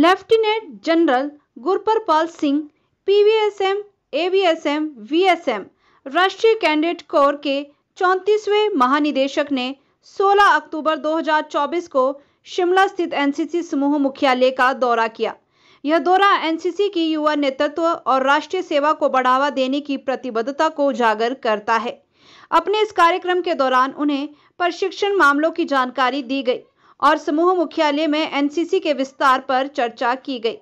Lieutenant general Gurparpal Singh, PVSM, AVSM, VSM राष्ट्रीय cadet corps के 34वें महानिदेशक ने 16 अक्टूबर 2024 को शिमला स्थित एनसीसी समूह मुख्यालय का दौरा किया। यह दौरा एनसीसी की युवा नेतृत्व और राष्ट्रीय सेवा को बढ़ावा देने की प्रतिबद्धता को उजागर करता है। अपने इस कार्यक्रम के दौरान उन्हें प्रशिक्षण मामलों की जानकारी दी गई और समूह मुख्यालय में एनसीसी के विस्तार पर चर्चा की गई।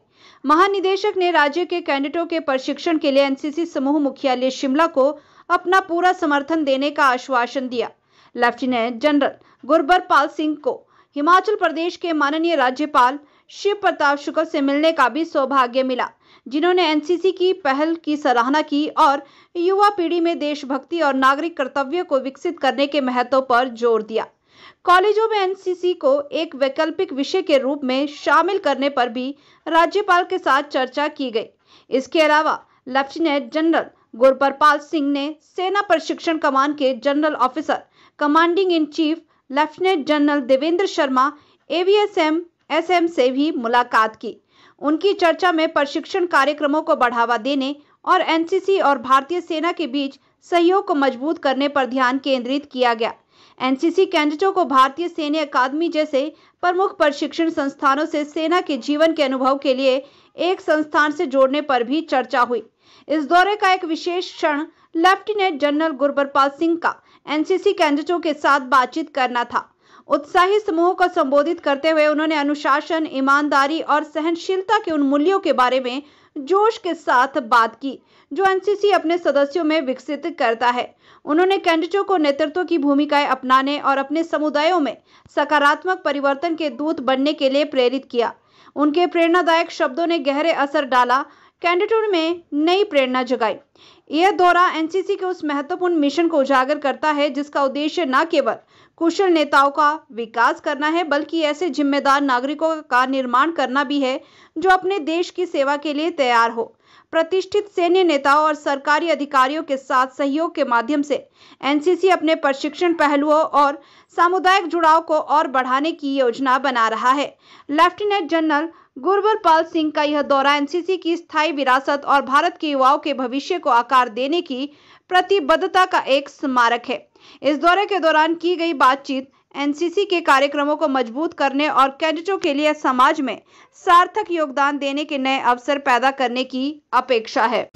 महानिदेशक ने राज्य के कैडेटों के प्रशिक्षण के लिए एनसीसी समूह मुख्यालय शिमला को अपना पूरा समर्थन देने का आश्वासन दिया। लेफ्टिनेंट जनरल गुरबरपाल सिंह को हिमाचल प्रदेश के माननीय राज्यपाल शिव प्रताप शुक्ल से मिलने का भी सौभाग्य मिला, जिन्होंने एनसीसी की पहल की सराहना की और युवा पीढ़ी में देशभक्ति और नागरिक कर्तव्य को विकसित करने के महत्व पर जोर दिया। कॉलेजों में एनसीसी को एक वैकल्पिक विषय के रूप में शामिल करने पर भी राज्यपाल के साथ चर्चा की गई। इसके अलावा लेफ्टिनेंट जनरल गुरबरपाल सिंह ने सेना प्रशिक्षण कमान के general officer commanding in chief lieutenant general Devendra Sharma AVSM SM से भी मुलाकात की। उनकी चर्चा में प्रशिक्षण कार्यक्रमों को बढ़ावा देने और एनसीसी और भारतीय सेना के बीच सहयोग को मजबूत करने पर ध्यान केंद्रित किया गया। एनसीसी कैडेटों को भारतीय सैन्य अकादमी जैसे प्रमुख प्रशिक्षण संस्थानों से सेना के जीवन के अनुभव के लिए एक संस्थान से जोड़ने पर भी चर्चा हुई। इस दौरे का एक विशेष क्षण लेफ्टिनेंट जनरल गुरबरपाल सिंह का एनसीसी कैडेटों के साथ बातचीत करना था। उत्साही समूह को संबोधित करते हुए उन्होंने अनुशासन, ईमानदारी और सहनशीलता के उन मूल्यों के बारे में जोश के साथ बात की जो एनसीसी अपने सदस्यों में विकसित करता है। उन्होंने कैडेटों को नेतृत्व की भूमिकाएं अपनाने और अपने समुदायों में सकारात्मक परिवर्तन के दूत बनने के लिए प्रेरित किया। उनके प्रेरणादायक शब्दों ने गहरे असर डाला, कैडेटों में नई प्रेरणा जगाई। यह दौरा एनसीसी के उस महत्वपूर्ण मिशन को उजागर करता है जिसका उद्देश्य न केवल कुशल नेताओं का विकास करना है, बल्कि ऐसे जिम्मेदार नागरिकों का निर्माण करना भी है जो अपने देश की सेवा के लिए तैयार हो। प्रतिष्ठित सैन्य नेताओं और सरकारी अधिकारियों के साथ सहयोग के माध्यम से एनसीसी अपने प्रशिक्षण पहलुओं और सामुदायिक जुड़ाव को और बढ़ाने की योजना बना रहा है। लेफ्टिनेंट जनरल गुरबरपाल सिंह का यह दौरा एनसीसी की स्थायी विरासत और भारत के युवाओं के भविष्य को आकार देने की प्रतिबद्धता का एक स्मारक है। इस दौरे के दौरान की गई बातचीत एनसीसी के कार्यक्रमों को मजबूत करने और कैडेटों के लिए समाज में सार्थक योगदान देने के नए अवसर पैदा करने की अपेक्षा है।